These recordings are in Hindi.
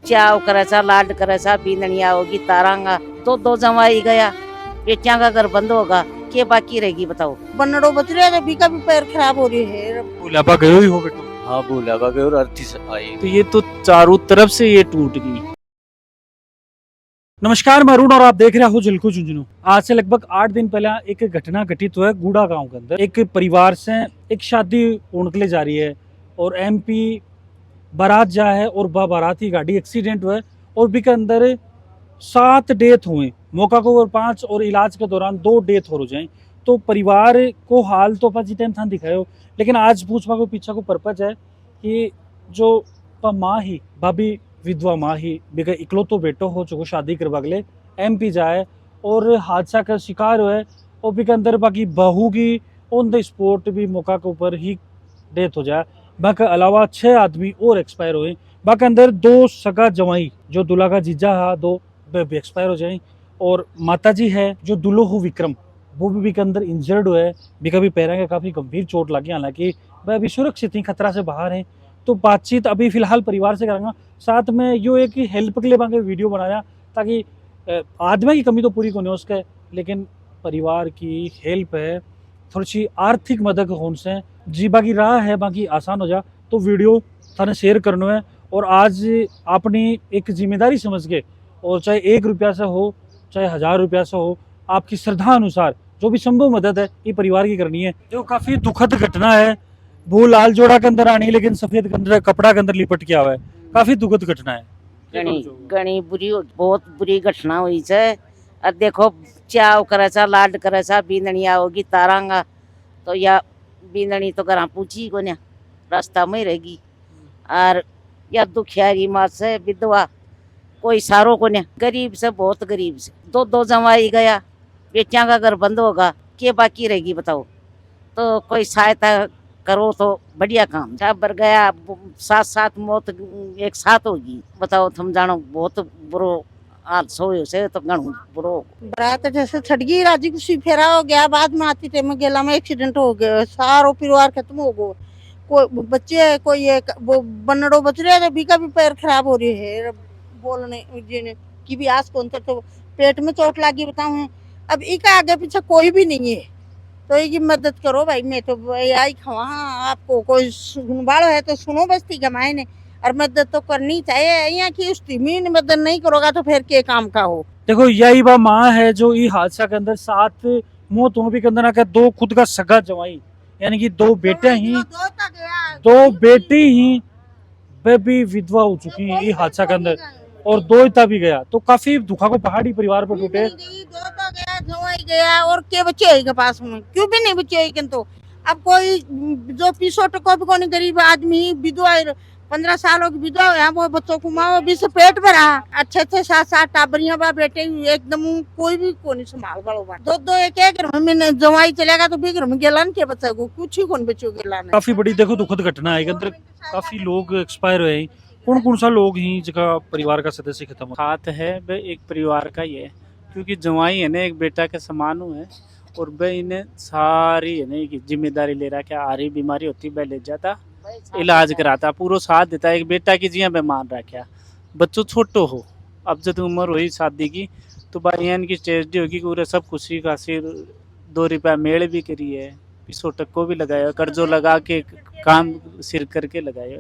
चाव करेसा लाड करेसा बींदनिया होगी तारांगा तो दो जमाई गया बेटियां का घर बंद होगा के बाकी रहेगी बताओ। बन्नड़ो बच रहे हैं, अभी का भी पैर खराब हो रही है। भूलापा गयो ही हो बेटो। हाँ भूलापा गए और अर्थी आई। तो ये तो चारों तरफ से ये टूट गई। नमस्कार, मैं अरुण और आप देख रहे हो झलको झुंझुनू। आज से लगभग 8 दिन पहले एक घटना घटित हुआ है गूड़ा गांव के अंदर। एक परिवार से एक शादी होने के लिए जा रही है और एमपी बारात जा है और बारात की गाड़ी एक्सीडेंट हुआ है और भी के अंदर 7 डेथ हुए, मौका को 5 और इलाज के दौरान 2 डेथ हो जाए। तो परिवार को हाल तो पाजी टाइम था दिखायो, लेकिन आज पूछवा को पीछा को पर्पज है कि जो माँ ही भाभी विधवा माँ ही बिका इकलौतो बेटो हो चुको शादी करवा के लिए एमपी जाए और हादसा का शिकार हुए और भी के अंदर बाकी बहू की ऑन द स्पॉट भी मौका के ऊपर ही डेथ हो जाए। बाकी अलावा 6 आदमी और एक्सपायर हुए। बाकी अंदर 2 सगा जवाई जो दूल्हा का जीजा है 2 एक्सपायर हो जाए और माता जी है जो दुल्हो हो विक्रम वो भी के अंदर इंजर्ड हुआ है। भी कभी पैरों के काफ़ी गंभीर चोट लगी, हालांकि वह अभी सुरक्षित ही, खतरा से बाहर हैं। तो बातचीत अभी फिलहाल परिवार से करूँगा, साथ में यो एक हेल्प के लिए बाकी वीडियो बनाया ताकि आदमी की कमी तो पूरी को नहीं उसके, लेकिन परिवार की हेल्प है, थोड़ी सी आर्थिक मदद होने से जी बाकी राह है बाकी आसान हो जा। तो वीडियो थाने शेयर करना है और आज अपनी एक जिम्मेदारी समझ के, और चाहे 1 रुपया से हो चाहे 1000 रुपया से हो, आपकी श्रद्धा अनुसार जो भी संभव मदद है ये परिवार की करनी है। जो काफ़ी दुखद घटना है, वो लाल जोड़ा के अंदर आनी लेकिन सफेद के अंदर कपड़ा के अंदर लिपट के आवा है। काफी दुखद घटना है। घनी बुरी बहुत बुरी घटना हुई है। और देखो चाव करेसा लाड करेसा बींदनिया होगी तारांगा तो या बींदनी तो घर पूछी को ना रास्ता में रहेगी। और या दुखियारी माँ से विधवा कोई सारो को ना, गरीब से बहुत गरीब से 2 जमाई गया बेटियां का घर बंद होगा के बाकी रहेगी बताओ। तो कोई सहायता करो तो बढ़िया काम। बर गया 7 मौत एक साथ होगी बताओ। तुम जानो बहुत बुरो हादसा हो से तो घणो बुरो। बरात जैसे छटगी राजी खुशी फेरा हो गया, बाद में आती टाइम गेला में एक्सीडेंट हो गया, सारो परिवार खत्म हो गया। कोई बच्चे कोई एक वो बन्नड़ो बच रहे हैं, अभी का भी पैर खराब हो रही है। बोलने की भी आस कौन तो पेट में चोट लगी बताऊं। अब इका आगे पीछे कोई भी नहीं है तो ये मदद करो भाई। मैं तो आई खवा, आपको कोई सुनवाड़ो है तो सुनो बस्ती गमाए ने, और मदद तो करनी चाहिए। यहाँ की उस टीमीन मदद नहीं करोगा तो फिर के काम का हो। देखो यही बा माँ है जो ये हादसा के अंदर 7 मौत हो भी के अंदर आकर 2 खुद का सगा जवाई, यानी कि 2 बेटे ही 2 बेटी ही वे भी विधवा हो चुकी है ये हादसा के अंदर, और 2 इता भी गया। तो काफी दुखा को पहाड़ी परिवार पर टूटे। 2 तो गया, जवाई गया और के बच्चे के पास में क्यों भी नहीं बच्चे। किंतु अब कोई जो पीछो टको भी कोई गरीब आदमी विधवा 15 सालों की विधवा है, वो बच्चों को माँ भी से पेट भरा अच्छे 7 टाबरियां बा बेटे एकदम कोई भी को नहीं संभाल बड़ो। 2 एक घर में जवाई चलेगा तो भी घर में गेला के बच्चे को कुछ ही कौन बच्चों गेला। काफी बड़ी देखो दुखद घटना है, अंदर काफी लोग एक्सपायर हुए। कौन सा लोग ही जगह परिवार का सदस्य खत्म हाथ है वे एक परिवार का ही है, क्योंकि जवाई है ना एक बेटा के समान है और वे इन्हें सारी है ना की जिम्मेदारी ले रहा। क्या आ रही बीमारी होती वह ले जाता इलाज कराता, पूरा साथ देता। एक बेटा की जिया मैं मान रखा, बच्चों छोटो हो अब जब उम्र हुई शादी की तो भाई इनकी ट्रेजडी होगी पूरे सब खुशी का सिर 2 रुपया मेड़ भी करी है, पिसो टक्को भी लगाया, कर्जो लगा के काम सिर करके लगाया।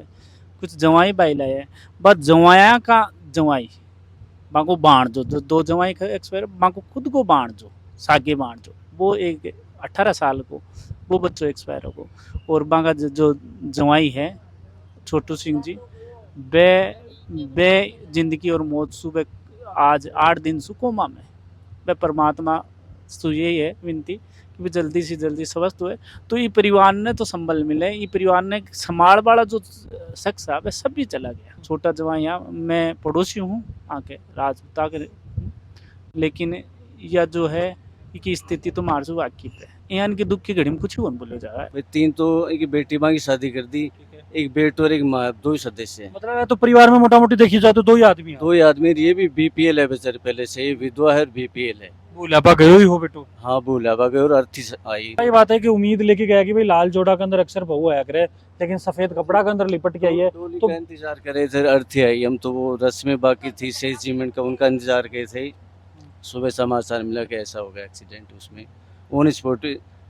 कुछ जवाई बाई लाया बस जवाया का जवाई बाको बाण जो 2 जवाई एक्सपायर बाको खुद को बाण जो सागे बाण जो वो एक 18 साल को वो बच्चों एक्सपायर हो गो। और बाका जो जवाई है छोटू सिंह जी बे जिंदगी और मौत सुबह आज 8 दिन सुकोमा में वे परमात्मा सु यही है विनती कि वे जल्दी से जल्दी स्वस्थ हुए। तो ये परिवार ने तो संभल मिले, ये परिवार ने संभाल वाला जो शख्स है वह सब भी चला गया। छोटा जवान यहाँ मैं पड़ोसी हूँ आके राजपूता के, लेकिन यह जो है की स्थिति तो मारसू वाकिफ है। यहाँ के दुख की घड़ी में कुछ ही बोले जा रहा है। 3 तो एक बेटी माँ की शादी कर दी, एक बेट और एक माँ, 2 ही सदस्य है। मतलब तो परिवार में मोटा मोटी देखी जाए तो 2 ही आदमी है। 2 ही आदमी, ये भी बीपीएल है बेचारे पहले से, ये विधवा है और बीपीएल है। बुलापा गयो ही हो बेटो। हाँ बोला गए और अर्थी आई। ये बात है कि उम्मीद लेके गया कि भाई लाल जोड़ा के अंदर अक्सर बहू आया करे, लेकिन सफेद कपड़ा के अंदर लिपट के आई है। टोली तो का इंतजार कर रहे थे, अर्थी आई। हम तो वो रस्में बाकी थी शेष जीवन का, उनका इंतजार करे थे। सुबह समाचार मिला कि ऐसा हो गया एक्सीडेंट, उसमें ऑन स्पॉट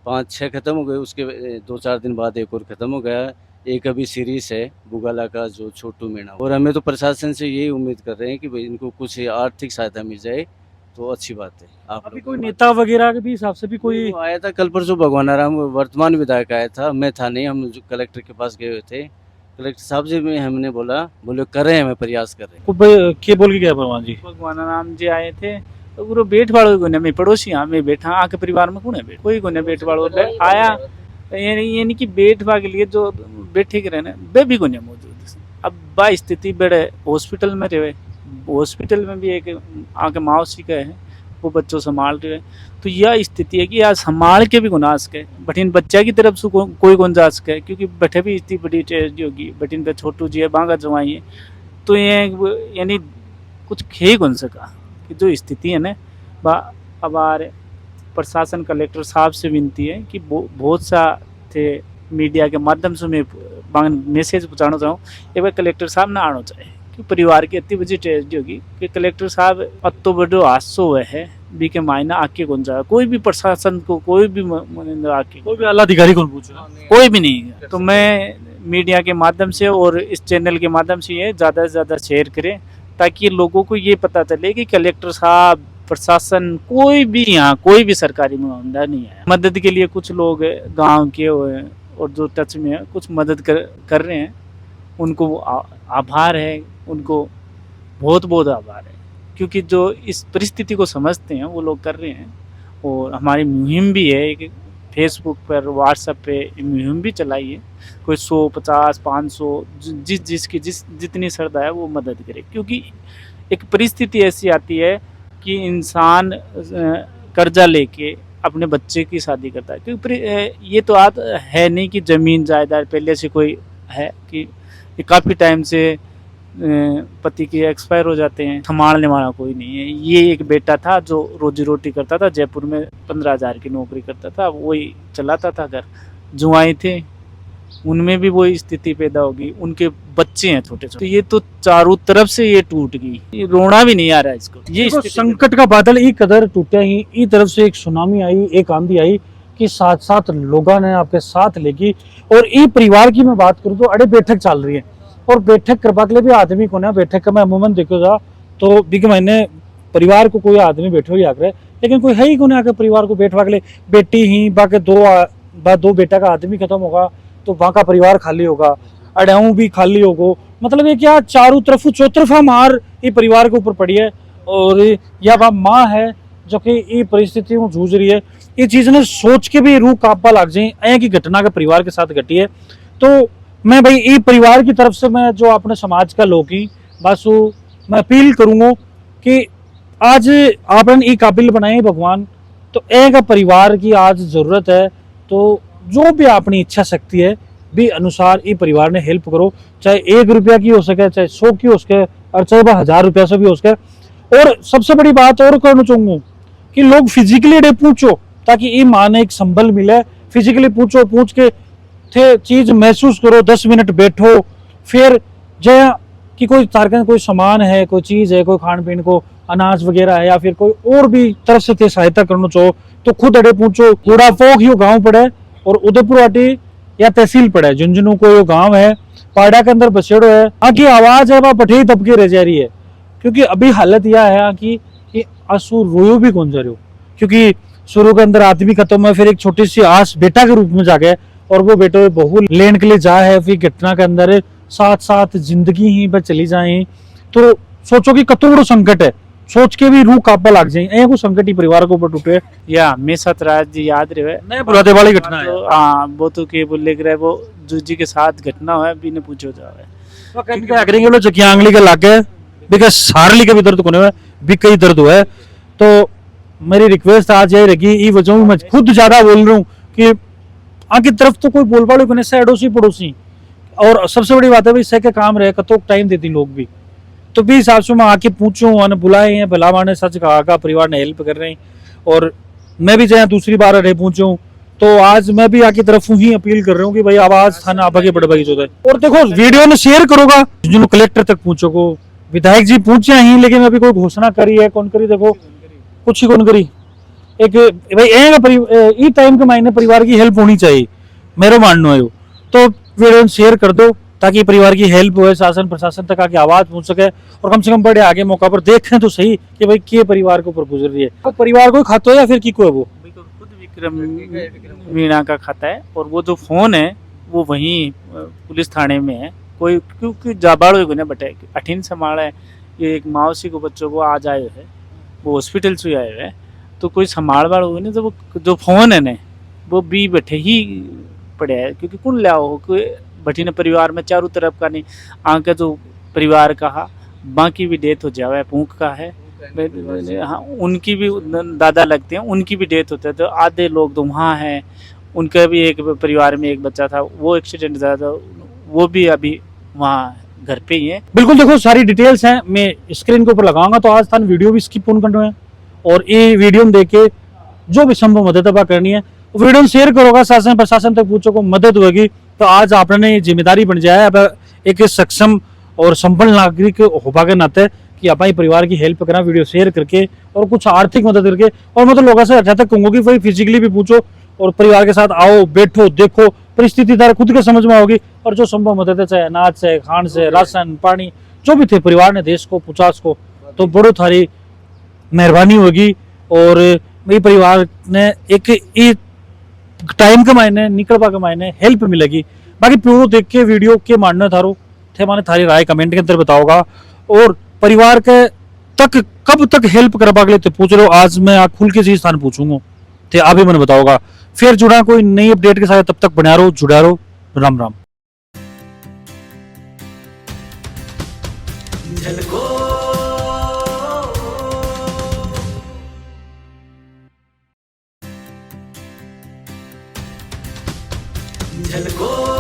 5-6 खत्म हो गए। उसके 2-4 दिन बाद एक और खत्म हो गया। एक अभी सीरीज है बुगाला का, जो छोटू मीणा। और हमें तो प्रशासन से यही उम्मीद कर रहे हैं कि भाई इनको कुछ आर्थिक सहायता मिल जाए तो अच्छी बात है। आप अभी लोग कोई नेता वगैरह के भी हिसाब से भी कोई वो आया था कल परसों, भगवानाराम वर्तमान विधायक आया था, मैं था नहीं। हम जो कलेक्टर के पास गए हुए थे, कलेक्टर साहब से भी हमने बोले कर रहे हैं, हमें प्रयास कर रहे हैं। के बोल के गया भगवान जी? भगवान राम जी आए थे तो पूरा बेट वालों को मैं पड़ोसी हाँ मैं बैठा आके परिवार में कौन है बेट कोई कोने बेट वालों आया यानी कि बेटवा के लिए जो बैठे के रहने वे भी कोने मौजूद। अब बा स्थिति बड़े हॉस्पिटल में रहे, हॉस्पिटल में भी एक आके माओसी का है, वो बच्चों संभाल रहे। तो यह स्थिति है कि यार संभाल के भी गुना सके, बटिन बच्चा की तरफ से कोई गुन जा सके, क्योंकि बैठे भी इतनी बड़ी ट्रेजेडी होगी। बटिन पे छोटू जी है, बांगा जवाई है, तो ये यानी कुछ खे गुन सका कि जो स्थिति है ना अब प्रशासन कलेक्टर साहब से विनती है कि बहुत सा थे मीडिया के माध्यम से मैं मैसेज पहुँचाना चाहूँ, एक बार कलेक्टर साहब ना आना चाहिए कि परिवार की इतनी बड़ी ट्रेजेडी होगी कि कलेक्टर साहब अतो बड़ो हादसा हुआ है बी के मायना आके कौन जाए, कोई भी प्रशासन को कोई भी आके कोई भी आला अधिकारी कौन पूछा, कोई भी नहीं। तो मैं मीडिया के माध्यम से और इस चैनल के माध्यम से ये ज़्यादा से ज़्यादा शेयर करें ताकि लोगों को ये पता चले कि कलेक्टर साहब प्रशासन कोई भी यहाँ कोई भी सरकारी मामला नहीं है। मदद के लिए कुछ लोग गांव के हुए और जो टच में है कुछ मदद कर रहे हैं, उनको आभार है, उनको बहुत बहुत आभार है, क्योंकि जो इस परिस्थिति को समझते हैं वो लोग कर रहे हैं। और हमारी मुहिम भी है कि फेसबुक पर व्हाट्सएप पे मुहिम भी चलाई है, कोई 100, 50, 500 जिसकी जितनी श्रद्धा है वो मदद करे, क्योंकि एक परिस्थिति ऐसी आती है कि इंसान कर्जा लेके अपने बच्चे की शादी करता है, क्योंकि ये तो बात है नहीं कि ज़मीन जायदाद पहले से कोई है कि काफ़ी टाइम से पति के एक्सपायर हो जाते हैं, संभालने वाला कोई नहीं है। ये एक बेटा था जो रोजी रोटी करता था, जयपुर में 15,000 की नौकरी करता था, वही चलाता था घर। जुआई थे, उनमें भी वही स्थिति पैदा होगी, उनके बच्चे हैं छोटे छोटे। तो ये तो चारों तरफ से ये टूट गई, ये रोना भी नहीं आ रहा है इसको। ये संकट का बादल ई कदर टूटे ही, ई तरफ से एक सुनामी आई, एक आंधी आई कि साथ साथ लोगों ने आपके साथ लेगी। और ई परिवार की मैं बात करूँ तो अड़े बैठक चल रही है, और बैठक करवा के लिए भी आदमी को ना बैठक का मैं अमूमन देखो जा तो बिग महीने परिवार को कोई आदमी बैठे हुए आकर, लेकिन कोई है ही को आकर परिवार को बैठवा के लिए। बेटी ही बाकी दो बेटा का आदमी खत्म होगा तो वहाँ का परिवार खाली होगा, अड़ाऊ भी खाली होगा। मतलब ये क्या चारों तरफ चौतरफा मार ये परिवार के ऊपर पड़ी है। और यह वह माँ है जो कि ये परिस्थिति में जूझ रही है। ये चीज़ ने सोच के भी रूह कांपा लग जाए ऐ की घटना के परिवार के साथ घटी है। तो मैं भाई ये परिवार की तरफ से मैं जो अपने समाज का लोग ही बस मैं अपील करूँगा कि आज आपने ये काबिल बनाए भगवान, तो एक परिवार की आज ज़रूरत है। तो जो भी अपनी इच्छा शक्ति है भी अनुसार ये परिवार ने हेल्प करो, चाहे 1 रुपया की हो सके, चाहे 100 की हो सके, और चाहे 1000 रुपया से भी हो सके। और सबसे बड़ी बात और करना चाहूँगा कि लोग फिजिकली डे पूछो ताकि ये माने एक संबल मिले। फिजिकली पूछो, पूछ के थे चीज़ महसूस करो, 10 मिनट बैठो, फिर जया कि कोई तारकन कोई सामान है, कोई चीज़ है, कोई खान पीन को अनाज वगैरह है, या फिर कोई और भी तरफ से थे सहायता करना चाहो तो खुद अड़े पूछो। कूड़ा फोक यो गाँव पड़े और उदयपुर वाटी या तहसील पड़े, झुंझुनू को यो गाँव है, पाड़ा के अंदर बसेड़ो है। आकी आवाज़ है वह पठे दबके रह जा रही है, क्योंकि अभी हालत यह है कि आंसू रोयो भी कौन जा रहे हो, क्योंकि शुरू के अंदर आदमी खत्म है, फिर एक छोटी सी आस बेटा के रूप में जागे और वो बेटे बहू लेने के लिए जा है, फिर घटना के अंदर साथ साथ जिंदगी ही बस चली जाए। तो सोचो कि कतो बड़ो संकट है, सोच के भी रूह कांपा लग जाए। ऐ को संकट ही परिवार के ऊपर टूटे या हमेशा राज याद रहे नहीं बुलाते वाली घटना है। हाँ वो तो के बोले रहे वो जूजी के साथ घटना है, अभी ने पूछो जावे क्या करेंगे लोग जकियांगली के लागे बिकॉज सारली के भी दर्द कोने में भी कई दर्द हुआ है। तो मेरी रिक्वेस्ट आज यही रहेगी, ये वजह मैं खुद ज्यादा बोल रहा हूँ कि आगे तरफ तो कोई बोल पाड़ो कोने से अड़ोसी पड़ोसी। और सबसे बड़ी बात है भाई सह के काम रहे कतो टाइम देती लोग भी, तो भी हिसाब से मैं आके पूछूं, बुलाए हैं भला माने सच कहा का परिवार ने हेल्प कर रहे हैं। और मैं भी चाहे दूसरी बार अरे पहुंचूं, तो आज मैं भी आकी तरफ ही अपील कर रहा हूँ कि भाई आवाज थाना आप आगे बढ़ जो है। और देखो वीडियो ने शेयर करोगा जिन कलेक्टर तक पहुंचो को, विधायक जी पहुंचे ही लेकिन अभी कोई घोषणा करी है कौन करी, देखो कुछ ही कौन करी। एक भाई ई टाइम के मायने परिवार की हेल्प होनी चाहिए, मेरा मानना है। तो वीडियो शेयर कर दो ताकि परिवार की हेल्प हो, शासन प्रशासन तक आके आवाज पहुंच सके और कम से कम बड़े आगे मौका पर देखें तो सही कि भाई के परिवार के ऊपर गुजर रही है। तो परिवार को खातो है या फिर की को है वो खुद विक्रम मीणा का खाता है, और वो जो फोन है वो वहीं पुलिस थाने में है। कोई क्योंकि जाबाड़ो को ना बटे 18 संभाला है, ये एक मौसी को बच्चों को आज आए है, वो हॉस्पिटल से आए हुए, तो कोई संभाल बाड़ होगी ना, तो वो जो फोन है ना वो भी बैठे ही पड़े है, क्योंकि कौन लिया हो कोई बठी ने परिवार में चारों तरफ का नहीं आके जो परिवार का बाकी भी डेथ हो जावे, भूख का है, हाँ उनकी भी दादा लगते हैं, उनकी भी डेथ होता है। तो आधे लोग तो वहाँ हैं, उनका भी एक परिवार में एक बच्चा था वो एक्सीडेंट हुआ था, वो भी अभी वहाँ घर पे ही है। बिल्कुल देखो सारी डिटेल्स हैं मैं स्क्रीन के ऊपर लगाऊंगा, तो आज थान वीडियो भी स्किप ऑन करना है और ये वीडियो में देख के जो भी संभव मदद अब करनी है वीडियो में शेयर करोगा, शासन प्रशासन तक पूछो को मदद होगी। तो आज आपने जिम्मेदारी बन जाए अब एक सक्षम और संपन्न नागरिक होने के नाते कि आप परिवार की हेल्प करना, वीडियो शेयर करके और कुछ आर्थिक मदद करके। और मैं तो लोगों से अच्छा तक कहूंगा कि भाई फिजिकली भी पूछो और परिवार के साथ आओ, बैठो, देखो, परिस्थिति तार खुद के समझ में आओगी और जो संभव मदद है, चाहे अनाज से, खान से, राशन पानी जो भी थे परिवार ने देश को पहुंचा को, तो बड़ो थारी मेहरबानी होगी। और मेरी परिवार ने एक टाइम के मायने निकलवा के मायने हेल्प मिलेगी। बाकी पूरा देख के वीडियो के मानना थारो थे माने थारी राय कमेंट के अंदर बताओगा। और परिवार के तक कब तक हेल्प करवा के लिए तो पूछ लो, आज मैं खुल के चीज स्थान पूछूंगा थे आप ही मैंने बताओगा। फिर जुड़ा कोई नई अपडेट के साथ, तब तक बना रहो, जुड़ा रहो। राम राम। झलको